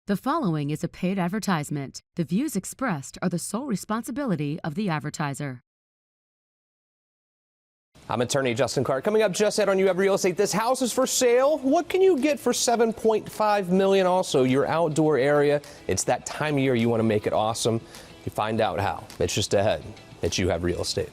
The following is a paid advertisement. The views expressed are the sole responsibility of the advertiser. I'm attorney Justin Clark. Coming up just ahead on You Have Real Estate, this house is for sale. What can you get for $7.5 million? Also, your outdoor area. It's that time of year you want to make it awesome. You find out how. It's just ahead at You Have Real Estate.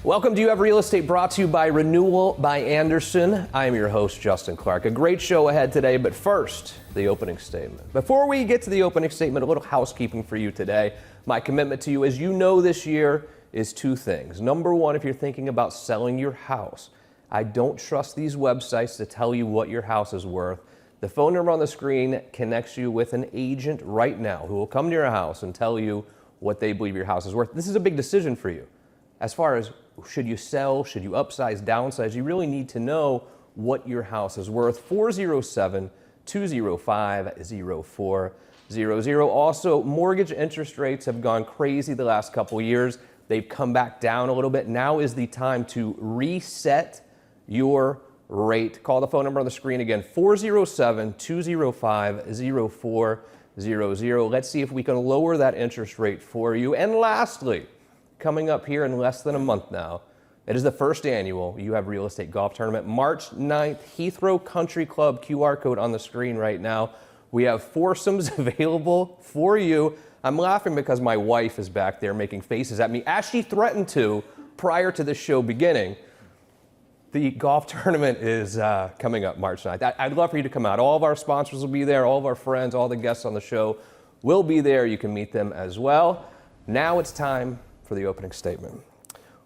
Welcome to You Have Real Estate, brought to you by Renewal by Anderson. I am your host, Justin Clark. A great show ahead today, but first, the opening statement. Before we get to the opening statement, a little housekeeping for you today. My commitment to you, as you know, this year is two things. Number one, if you're thinking about selling your house, I don't trust these websites to tell you what your house is worth. The phone number on the screen connects you with an agent right now who will come to your house and tell you what they believe your house is worth. This is a big decision for you. As far as should you sell, should you upsize, downsize, you really need to know what your house is worth. 407-205-0400. Also, mortgage interest rates have gone crazy the last couple years. They've come back down a little bit. Now is the time to reset your rate. Call the phone number on the screen again, 407-205-0400. Let's see if we can lower that interest rate for you. And lastly, coming up here in less than a month now, it is the first annual You Have Real Estate Golf Tournament, March 9th, Heathrow Country Club, QR code on the screen right now. We have foursomes available for you. I'm laughing because my wife is back there making faces at me, as she threatened to prior to the show beginning. The golf tournament is coming up March 9th. I'd love for you to come out. All of our sponsors will be there. All of our friends, all the guests on the show will be there. You can meet them as well. Now it's time for the opening statement.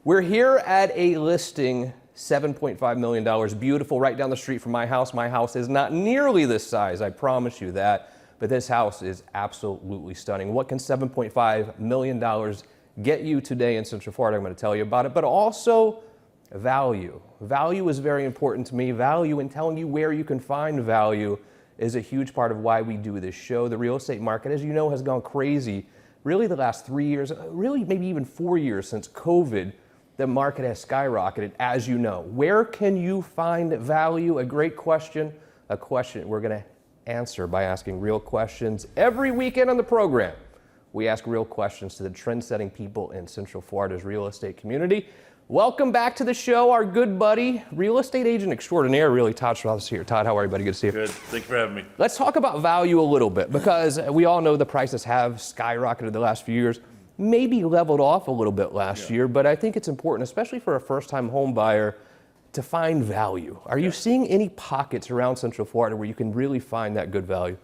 We're here at a listing, $7.5 million, beautiful, right down the street from my house. My house is not nearly this size, I promise you that, but this house is absolutely stunning. What can $7.5 million get you today in Central Florida? I'm going to tell you about it, but also value. Value is very important to me. Value, and telling you where you can find value, is a huge part of why we do this show. The real estate market, as you know, has gone crazy. Really the last 3 years, really maybe even 4 years since COVID, the market has skyrocketed, as you know. Where can you find value? A great question, a question we're going to answer by asking real questions. Every weekend on the program, we ask real questions to the trend-setting people in Central Florida's real estate community. Welcome back to the show, our good buddy, real estate agent extraordinaire, really, Todd Schroth is here. Todd, how are you, buddy? Good to see you. Good. Thank you for having me. Let's talk about value a little bit, because we all know the prices have skyrocketed the last few years, maybe leveled off a little bit last year, but I think it's important, especially for a first-time home buyer, to find value. Are you seeing any pockets around Central Florida where you can really find that good value?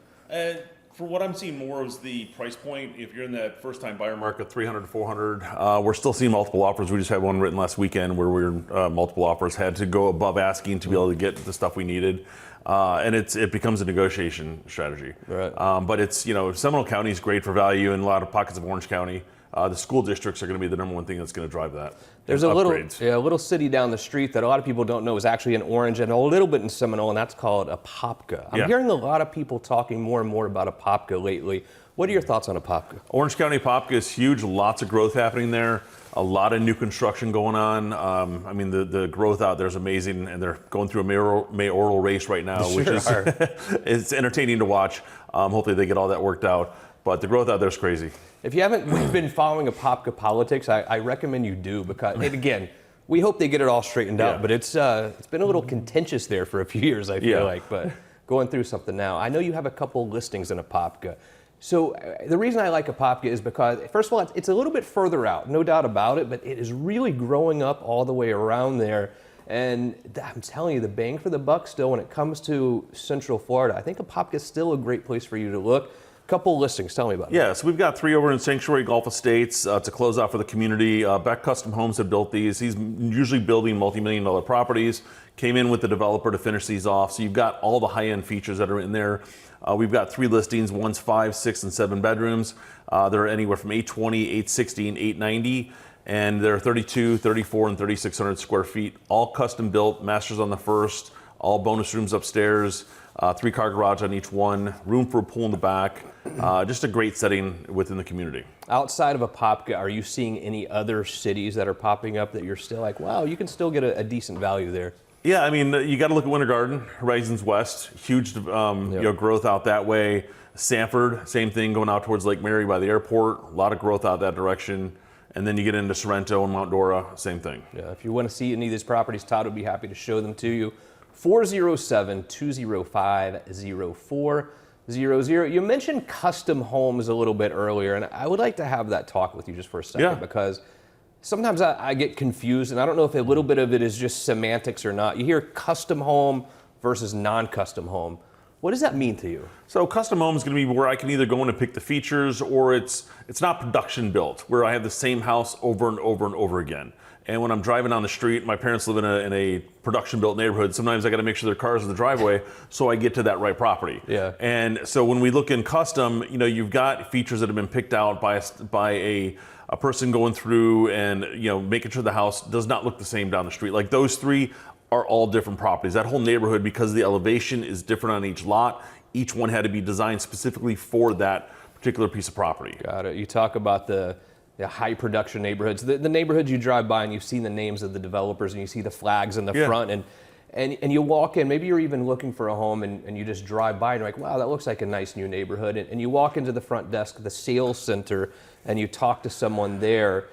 For what I'm seeing more is the price point. If you're in that first-time buyer market, 300 to 400, we're still seeing multiple offers. We just had one written last weekend where we were multiple offers, had to go above asking to be able to get the stuff we needed. And it becomes a negotiation strategy. Right. But it's, Seminole County is great for value, and a lot of pockets of Orange County. The school districts are going to be the number one thing that's going to drive that. There's a little city down the street that a lot of people don't know is actually in Orange and a little bit in Seminole, and that's called Apopka. I'm hearing a lot of people talking more and more about Apopka lately. What are your thoughts on Apopka? Orange County Apopka is huge. Lots of growth happening there. A lot of new construction going on. The growth out there is amazing, and they're going through a mayoral race right now, which is it's entertaining to watch. Hopefully they get all that worked out. But the growth out there is crazy. If you haven't been following Apopka politics, I recommend you do, because, and again, we hope they get it all straightened out, but it's been a little contentious there for a few years, I feel like, but going through something now. I know you have a couple listings in Apopka. So the reason I like Apopka is because, first of all, it's a little bit further out, no doubt about it, but it is really growing up all the way around there. And I'm telling you, the bang for the buck still when it comes to Central Florida. I think Apopka is still a great place for you to look. Couple listings, tell me about it. Yeah, so we've got 3 over in Sanctuary Golf Estates to close out for the community. Beck Custom Homes have built these. He's usually building multi-million-dollar properties. Came in with the developer to finish these off. So you've got all the high-end features that are in there. We've got 3 listings. One's 5, 6, and 7 bedrooms. They're anywhere from $820, $860, and $890. And they're 32, 34, and 3,600 square feet, all custom built, masters on the first, all bonus rooms upstairs, 3-car garage on each one, room for a pool in the back. Just a great setting within the community. Outside of Apopka, are you seeing any other cities that are popping up that you're still like, wow, you can still get a decent value there? Yeah, I mean, you got to look at Winter Garden, Horizons West, huge growth out that way. Sanford, same thing, going out towards Lake Mary by the airport, a lot of growth out that direction. And then you get into Sorrento and Mount Dora, same thing. Yeah, if you want to see any of these properties, Todd would be happy to show them to you. 407-205-0400. You mentioned custom homes a little bit earlier, and I would like to have that talk with you just for a second, because sometimes I get confused, and I don't know if a little bit of it is just semantics or not. You hear custom home versus non-custom home. What does that mean to you? So custom home is going to be where I can either go in and pick the features, or it's not production built, where I have the same house over and over and over again. And when I'm driving down the street, my parents live in a production built neighborhood. Sometimes I got to make sure their cars in the driveway so I get to that right property. Yeah. And so when we look in custom, you've got features that have been picked out by a person going through and making sure the house does not look the same down the street. Like those three are all different properties. That whole neighborhood, because the elevation is different on each lot, each one had to be designed specifically for that particular piece of property. Got it. You talk about the high production neighborhoods, the neighborhoods you drive by and you've seen the names of the developers and you see the flags in the front, and you walk in, maybe you're even looking for a home and you just drive by and you're like, wow, that looks like a nice new neighborhood. And you walk into the front desk, the sales center, and you talk to someone there.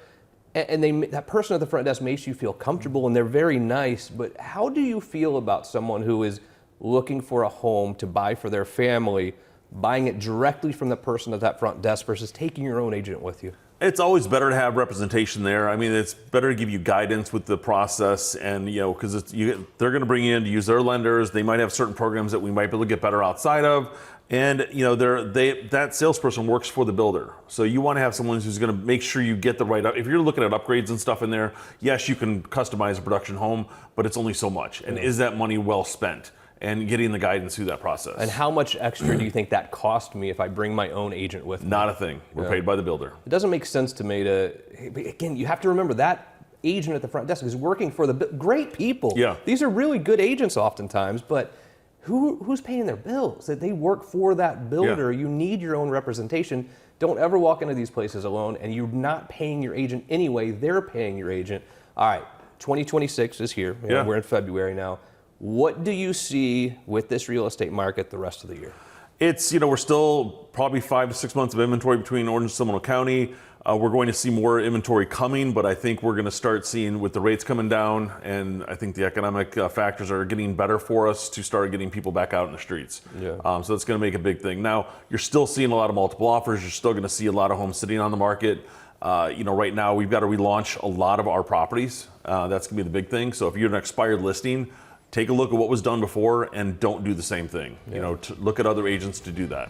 And that person at the front desk makes you feel comfortable and they're very nice, but how do you feel about someone who is looking for a home to buy for their family, buying it directly from the person at that front desk versus taking your own agent with you? It's always better to have representation there. I mean, it's better to give you guidance with the process, and because they're going to bring you in to use their lenders. They might have certain programs that we might be able to get better outside of. And that salesperson works for the builder. So you want to have someone who's going to make sure you get the right, if you're looking at upgrades and stuff in there, yes, you can customize a production home, but it's only so much. And is that money well spent? And getting the guidance through that process. And how much extra do you think that cost me if I bring my own agent with me? Not a thing. We're paid by the builder. It doesn't make sense to me again, you have to remember that agent at the front desk is working for great people. Yeah. These are really good agents oftentimes, but who's paying their bills? That they work for that builder. You need your own representation. Don't ever walk into these places alone, and you're not paying your agent anyway. They're paying your agent. All right, 2026 is here. We're in February now. What do you see with this real estate market the rest of the year? It's, we're still probably 5 to 6 months of inventory between Orange and Seminole County. We're going to see more inventory coming, but I think we're going to start seeing, with the rates coming down, and I think the economic factors are getting better for us to start getting people back out in the streets. So that's going to make a big thing. Now, you're still seeing a lot of multiple offers. You're still going to see a lot of homes sitting on the market. Right now we've got to relaunch a lot of our properties. That's going to be the big thing. So if you're an expired listing, take a look at what was done before and don't do the same thing. To look at other agents to do that.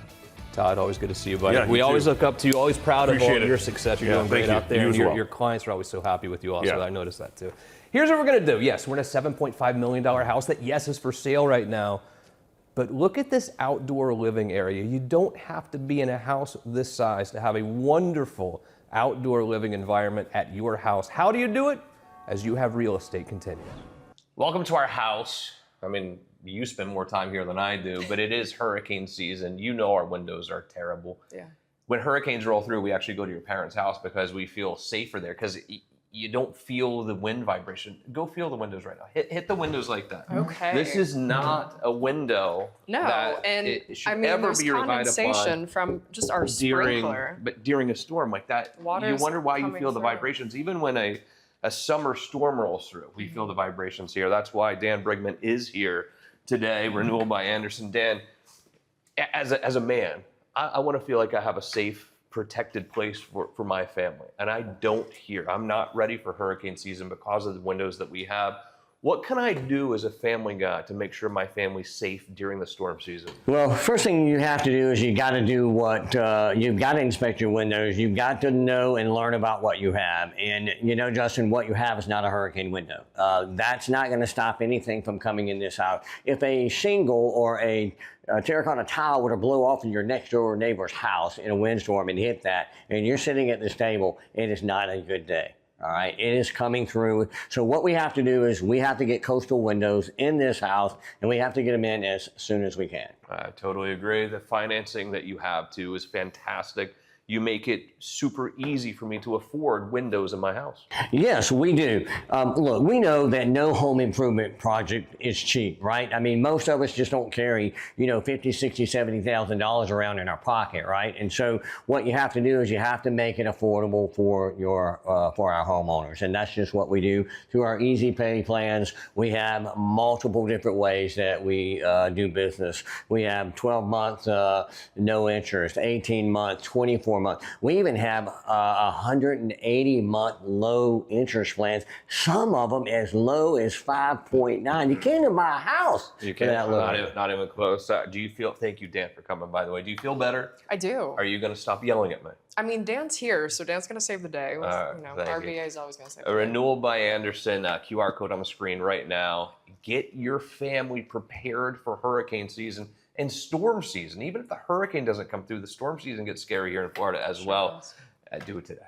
Todd, always good to see you, buddy. Yeah, we always look up to you, always proud of all your success. You're doing great out there. And your clients are always so happy with you also. I noticed that too. Here's what we're going to do. Yes, we're in a $7.5 million house that, yes, is for sale right now. But look at this outdoor living area. You don't have to be in a house this size to have a wonderful outdoor living environment at your house. How do you do it? As You Have Real Estate continues. Welcome to our house. I mean, you spend more time here than I do, but it is hurricane season. You know our windows are terrible. Yeah. When hurricanes roll through, we actually go to your parents' house because we feel safer there, because you don't feel the wind vibration. Go feel the windows right now. Hit the windows like that. Okay. This is not a window. No, that and it should I mean, ever there's be relied condensation upon from just our sprinkler. But during a storm like that, you Water's wonder why you coming feel the through. vibrations. Even when a summer storm rolls through, we feel the vibrations here. That's why Dan Brigman is here today, Renewal by Anderson. Dan, as a man, I want to feel like I have a safe, protected place for my family. And I don't here. I'm not ready for hurricane season because of the windows that we have. What can I do as a family guy to make sure my family's safe during the storm season? Well, first thing you have to do is you got to do what, you've got to inspect your windows. You've got to know and learn about what you have. And Justin, what you have is not a hurricane window. That's not going to stop anything from coming in this house. If a shingle or a terracotta tile were to blow off in your next door neighbor's house in a windstorm and hit that, and you're sitting at this table, it is not a good day. All right, it is coming through. So what we have to do is we have to get coastal windows in this house, and we have to get them in as soon as we can. I totally agree. The financing that you have too is fantastic. You make it super easy for me to afford windows in my house. Yes, we do. Look, we know that no home improvement project is cheap, right? I mean, most of us just don't carry, $50, $60, $70,000 around in our pocket, right? And so what you have to do is you have to make it affordable for our homeowners, and that's just what we do through our easy pay plans. We have multiple different ways that we do business. We have 12 months no interest, 18 months, 24 months. We even have 180-month low interest plans. Some of them as low as 5.9. You can't even buy a house. You can't. Not even close. Thank you, Dan, for coming, by the way. Do you feel better? I do. Are you going to stop yelling at me? I mean, Dan's here, so Dan's going to save the day. Our VA is always going to save the day. Renewal by Anderson, QR code on the screen right now. Get your family prepared for hurricane season and storm season. Even if the hurricane doesn't come through, the storm season gets scary here in Florida as well. Do it today.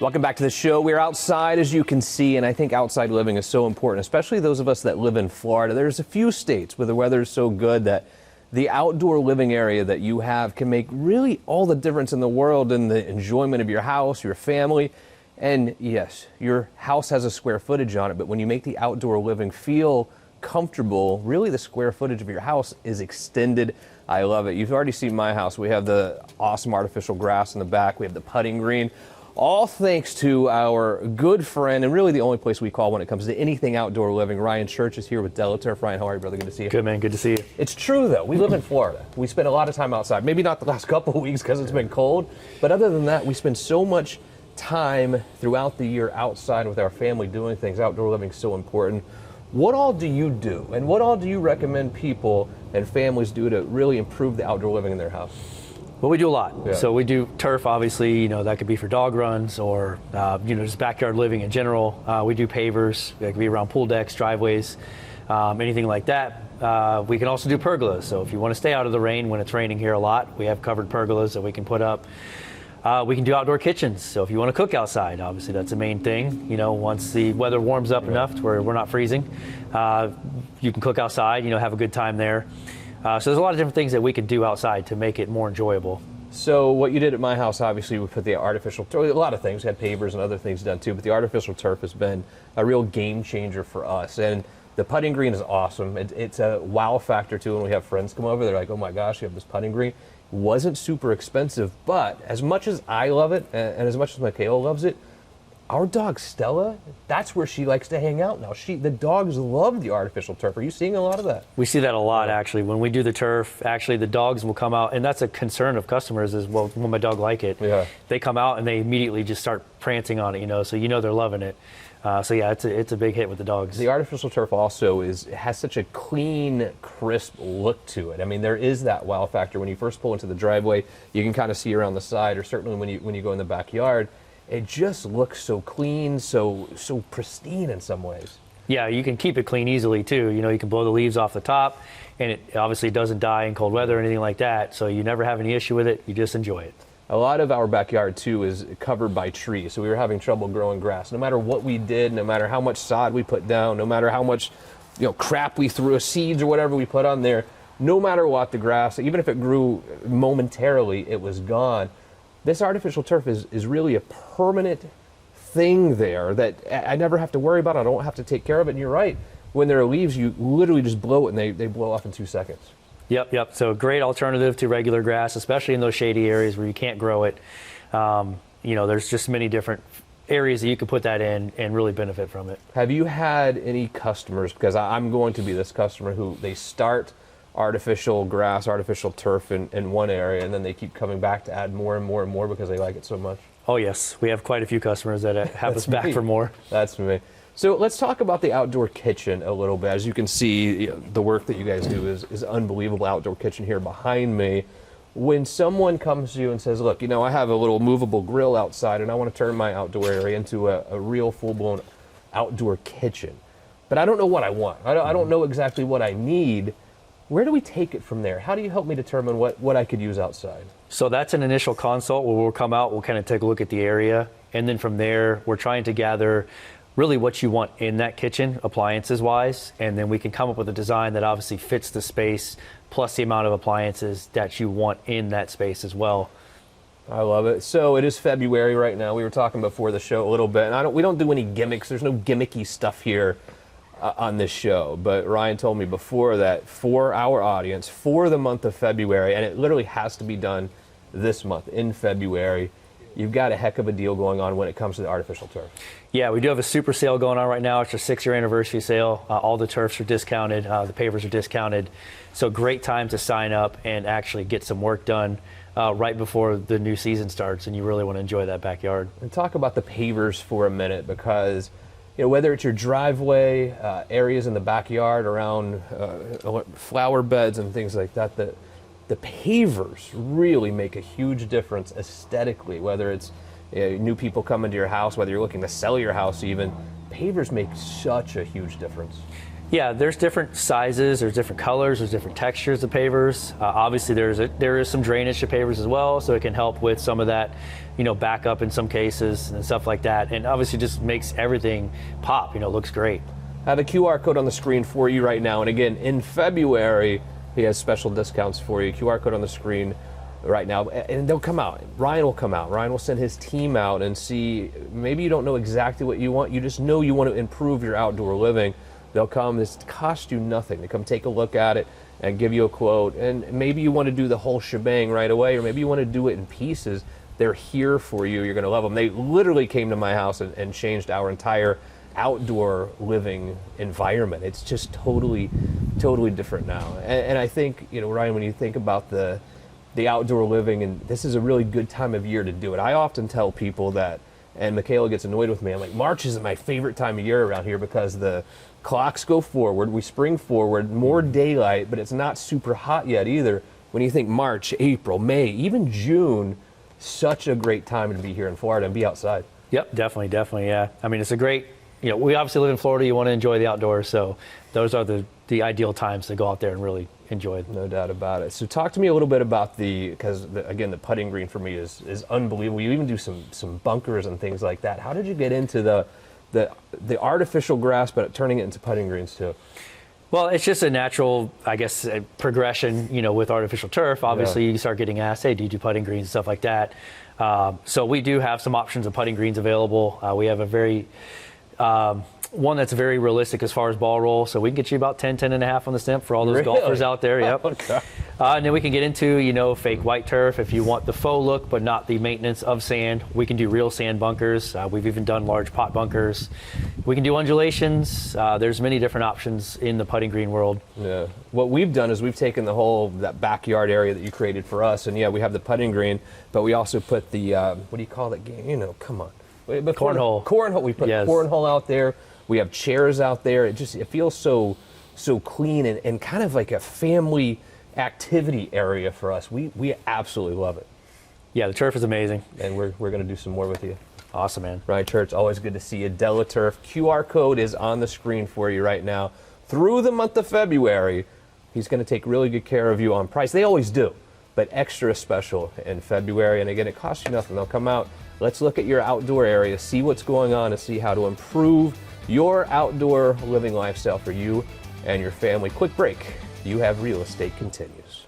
Welcome back to the show. We're outside, as you can see, and I think outside living is so important, especially those of us that live in Florida. There's a few states where the weather is so good that the outdoor living area that you have can make really all the difference in the world in the enjoyment of your house, your family. And yes, your house has a square footage on it, but when you make the outdoor living feel comfortable, really the square footage of your house is extended. I love it. You've already seen my house. We have the awesome artificial grass in the back. We have the putting green. All thanks to our good friend, and really the only place we call when it comes to anything outdoor living. Ryan Church is here with Delaturf. Ryan, how are you, brother? Good to see you. Good, man. Good to see you. It's true, though. We live in Florida. We spend a lot of time outside. Maybe not the last couple of weeks because it's been cold, but other than that, we spend so much time throughout the year outside with our family doing things. Outdoor living is so important. What all do you do, and what all do you recommend people and families do to really improve the outdoor living in their house? Well, we do a lot. Yeah. So we do turf, obviously, that could be for dog runs or, just backyard living in general. We do pavers. That could be around pool decks, driveways, anything like that. We can also do pergolas. So if you want to stay out of the rain when it's raining here a lot, we have covered pergolas that we can put up. We can do outdoor kitchens. So if you want to cook outside, obviously that's the main thing. Once the weather warms up enough to where we're not freezing, you can cook outside, have a good time there. So there's a lot of different things that we could do outside to make it more enjoyable. So what you did at my house, obviously, we put the artificial turf, a lot of things, we had pavers and other things done too, but the artificial turf has been a real game changer for us. And the putting green is awesome. It's a wow factor too when we have friends come over. They're like, oh my gosh, you have this putting green. It wasn't super expensive, but as much as I love it and as much as Michaela loves it, our dog Stella, that's where she likes to hang out now. The dogs love the artificial turf. Are you seeing a lot of that? We see that a lot, actually. When we do the turf, actually the dogs will come out, and that's a concern of customers is, well, will my dog like it? Yeah. They come out and they immediately just start prancing on it, so they're loving it. So yeah, it's a big hit with the dogs. The artificial turf also has such a clean, crisp look to it. I mean, there is that wow factor. When you first pull into the driveway, you can kind of see around the side, or certainly when you go in the backyard. It just looks so clean, so pristine in some ways. Yeah, you can keep it clean easily too. You can blow the leaves off the top, and it obviously doesn't die in cold weather or anything like that. So you never have any issue with it. You just enjoy it. A lot of our backyard too is covered by trees, so we were having trouble growing grass. No matter what we did, no matter how much sod we put down, no matter how much crap we threw, seeds or whatever we put on there, no matter what, the grass, even if it grew momentarily, it was gone. This artificial turf is really a permanent thing there that I never have to worry about. I don't have to take care of it. And you're right. When there are leaves, you literally just blow it and they blow off in 2 seconds. Yep. So great alternative to regular grass, especially in those shady areas where you can't grow it. There's just many different areas that you can put that in and really benefit from it. Have you had any customers, because I'm going to be this customer, who they start artificial grass, artificial turf in one area, and then they keep coming back to add more and more and more because they like it so much? Oh yes, we have quite a few customers that have us back for more. That's me. So let's talk about the outdoor kitchen a little bit. As you can see, the work that you guys do is unbelievable. Outdoor kitchen here behind me. When someone comes to you and says, look, I have a little movable grill outside and I want to turn my outdoor area into a real full-blown outdoor kitchen, but I don't know what I want. I don't know exactly what I need. Where do we take it from there? How do you help me determine what I could use outside? So that's an initial consult where we'll come out, we'll kind of take a look at the area, and then from there, we're trying to gather really what you want in that kitchen, appliances-wise, and then we can come up with a design that obviously fits the space, plus the amount of appliances that you want in that space as well. I love it. So it is February right now. We were talking before the show a little bit, and we don't do any gimmicks. There's no gimmicky stuff here on this show, but Ryan told me before that for our audience, for the month of February, and it literally has to be done this month in February, you've got a heck of a deal going on when it comes to the artificial turf. Yeah, we do have a super sale going on right now. It's our 6-year anniversary sale. All the turfs are discounted. The pavers are discounted. So great time to sign up and actually get some work done right before the new season starts, and you really want to enjoy that backyard. And talk about the pavers for a minute, because whether it's your driveway, areas in the backyard around flower beds and things like that, the pavers really make a huge difference aesthetically, whether it's new people coming to your house, whether you're looking to sell your house even. Pavers make such a huge difference. Yeah, there's different sizes, there's different colors, there's different textures of pavers. Obviously, there is some drainage to pavers as well, so it can help with some of that, backup in some cases and stuff like that. And obviously, just makes everything pop. Looks great. I have a QR code on the screen for you right now, and again, in February, he has special discounts for you. QR code on the screen right now, and they'll come out. Ryan will come out. Ryan will send his team out and see. Maybe you don't know exactly what you want. You just know you want to improve your outdoor living. They'll come. This costs you nothing. They come take a look at it and give you a quote. And maybe you want to do the whole shebang right away, or maybe you want to do it in pieces. They're here for you. You're going to love them. They literally came to my house and changed our entire outdoor living environment. It's just totally different now. And I think, Ryan, when you think about the outdoor living, and this is a really good time of year to do it. I often tell people that, and Michaela gets annoyed with me. I'm like, March is my favorite time of year around here because the clocks go forward, we spring forward, more daylight, but it's not super hot yet either. When you think March, April, May, even June, such a great time to be here in Florida and be outside. Yep, definitely, yeah. I mean, it's a great, we obviously live in Florida, you want to enjoy the outdoors, so those are the ideal times to go out there and really enjoy it. No doubt about it. So talk to me a little bit about because again, the putting green for me is unbelievable. You even do some bunkers and things like that. How did you get into the artificial grass, but turning it into putting greens too? Well, it's just a natural, I guess, progression, with artificial turf. Obviously, You start getting asked, hey, do you do putting greens and stuff like that? So we do have some options of putting greens available. We have a very, one that's very realistic as far as ball roll. So we can get you about 10 and a half on the stem for all those golfers out there. Yep. Okay. And then we can get into, fake white turf if you want the faux look, but not the maintenance of sand. We can do real sand bunkers. We've even done large pot bunkers. We can do undulations. There's many different options in the putting green world. Yeah. What we've done is we've taken that backyard area that you created for us, and we have the putting green, but we also put the, what do you call that game? Come on. Cornhole. Cornhole. We put cornhole out there. We have chairs out there. It feels so clean and kind of like a family activity area for us. We absolutely love it. Yeah, the turf is amazing. And we're going to do some more with you. Awesome, man. Ryan Church, always good to see you. Delaturf. QR code is on the screen for you right now. Through the month of February, he's going to take really good care of you on price. They always do, but extra special in February. And again, it costs you nothing. They'll come out. Let's look at your outdoor area, see what's going on, and see how to improve your outdoor living lifestyle for you and your family. Quick break. You Have Real Estate continues.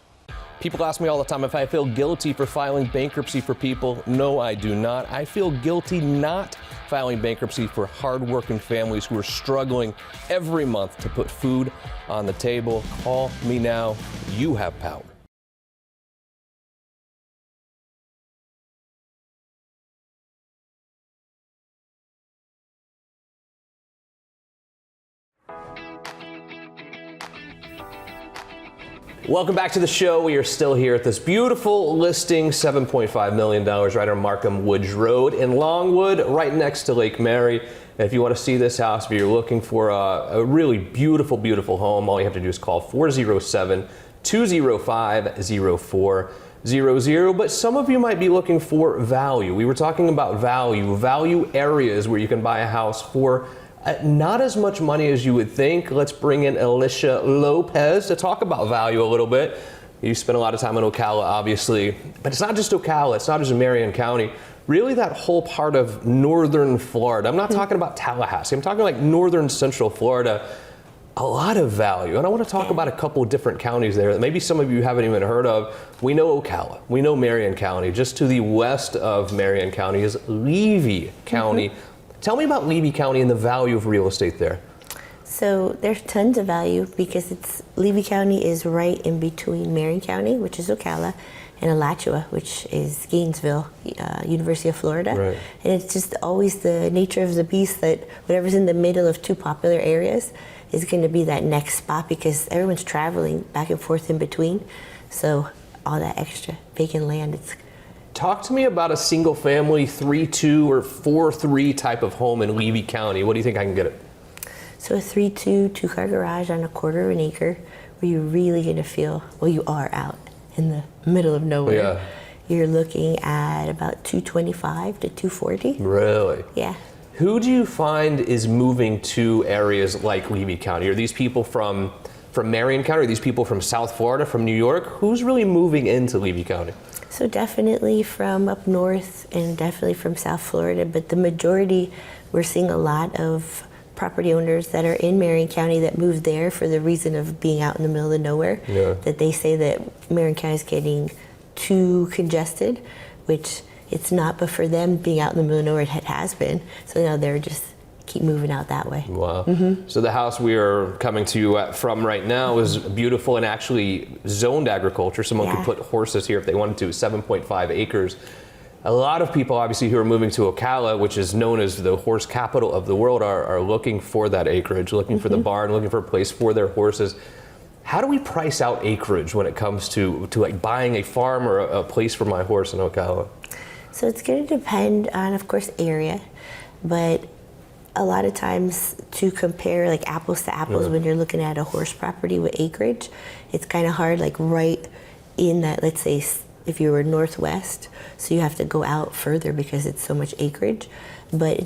People ask me all the time if I feel guilty for filing bankruptcy for people. No, I do not. I feel guilty not filing bankruptcy for hardworking families who are struggling every month to put food on the table. Call me now. You have power. Welcome back to the show. We are still here at this beautiful listing, $7.5 million right on Markham Woods Road in Longwood, right next to Lake Mary. And if you want to see this house, if you're looking for a really beautiful, beautiful home, all you have to do is call 407-205-0499. but some of you might be looking for value. We were talking about value areas where you can buy a house for not as much money as you would think. Let's bring in Elisha Lopez to talk about value a little bit. You spent a lot of time in Ocala, obviously, but it's not just Ocala, it's not just Marion County. Really that whole part of northern Florida. I'm not talking about Tallahassee, I'm talking like northern central Florida. A lot of value, and I want to talk about a couple of different counties there that maybe some of you haven't even heard of. We know Ocala, we know Marion County. Just to the west of Marion County is Levy County. Tell me about Levy County and the value of real estate there. So there's tons of value because Levy County is right in between Marion County, which is Ocala, and Alachua, which is Gainesville, University of Florida. Right. And it's just always the nature of the beast that whatever's in the middle of two popular areas is going to be that next spot because everyone's traveling back and forth in between. So all that extra vacant land, Talk to me about a single family 3-2 or 4-3 type of home in Levy County. What do you think I can get it? So a 3-2, 2-car garage on a quarter of an acre where you're really going to feel, well, you are out in the middle of nowhere. Yeah. You're looking at about 225 to 240. Really? Yeah. Who do you find is moving to areas like Levy County? Are these people from Marion County? Are these people from South Florida, from New York? Who's really moving into Levy County? So definitely from up north and definitely from South Florida, but the majority, we're seeing a lot of property owners that are in Marion County that moved there for the reason of being out in the middle of nowhere. Yeah. That they say that Marion County is getting too congested, which it's not, but for them being out in the middle of nowhere, it has been. So now they're just keep moving out that way. Wow. So the house we are coming to you from right now is beautiful and actually zoned agriculture. Someone could put horses here if they wanted to, 7.5 acres. A lot of people obviously who are moving to Ocala, which is known as the horse capital of the world, are looking for that acreage, looking for the barn, looking for a place for their horses. How do we price out acreage when it comes to like buying a farm or a place for my horse in Ocala? So it's going to depend on, of course, area, but a lot of times to compare like apples to apples when you're looking at a horse property with acreage, it's kind of hard, like right in that, let's say if you were northwest, so you have to go out further because it's so much acreage. But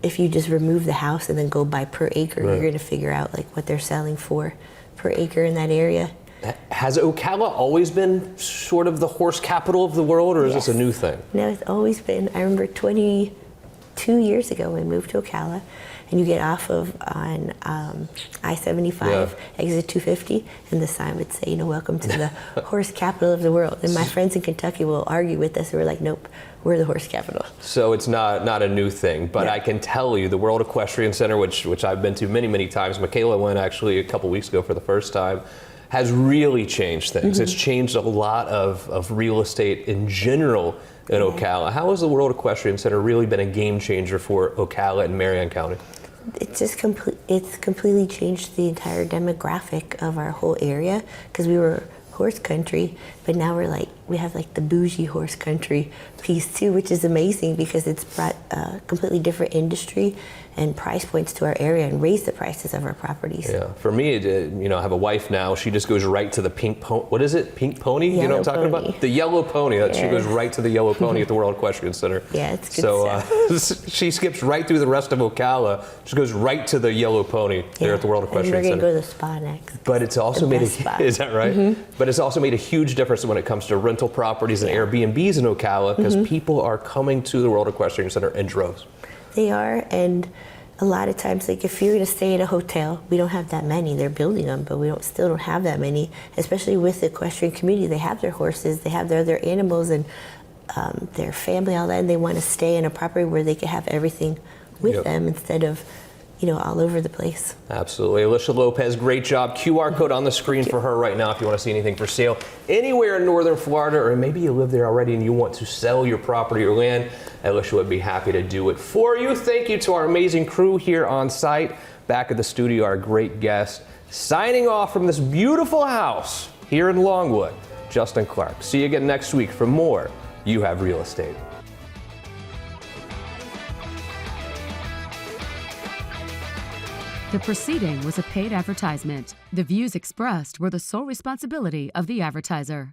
if you just remove the house and then go by per acre, you're going to figure out like what they're selling for per acre in that area. Has Ocala always been sort of the horse capital of the world, or is this a new thing? No, it's always been. I remember 22 years ago we moved to Ocala, and you get off of on I-75, exit 250, and the sign would say, welcome to the horse capital of the world. And my friends in Kentucky will argue with us, and we're like, nope, we're the horse capital. So it's not a new thing, but I can tell you the World Equestrian Center, which I've been to many, many times, Michaela went actually a couple weeks ago for the first time, has really changed things. It's changed a lot of real estate in general in Ocala. How has the World Equestrian Center really been a game changer for Ocala and Marion County? It's just it's completely changed the entire demographic of our whole area, because we were horse country, but now we have like the bougie horse country piece too, which is amazing because it's brought a completely different industry and price points to our area and raised the prices of our properties. Yeah, for me, I have a wife now. She just goes right to the pink pony. What is it? Pink pony? Yellow you know what I'm talking pony. about? The yellow pony. She goes right to the yellow pony at the World Equestrian Center. Yeah, it's good stuff. She skips right through the rest of Ocala. She goes right to the yellow pony there at the World Equestrian and we're Center. We're going to go to the spa next. But it's also made is that right? But it's also made a huge difference when it comes to rental properties and Airbnbs in Ocala, because people are coming to the World Equestrian Center in droves. They are, and a lot of times, like if you're going to stay at a hotel, we don't have that many. They're building them, but we still don't have that many. Especially with the equestrian community, they have their horses, they have their other animals, and their family, all that, and they want to stay in a property where they can have everything with them instead of, all over the place. Absolutely. Elisha Lopez, great job. QR code on the screen for her right now if you want to see anything for sale anywhere in northern Florida, or maybe you live there already and you want to sell your property or land. Elisha would be happy to do it for you. Thank you to our amazing crew here on site. Back at the studio, our great guest. Signing off from this beautiful house here in Longwood, Justin Clark. See you again next week for more You Have Real Estate. The proceeding was a paid advertisement. The views expressed were the sole responsibility of the advertiser.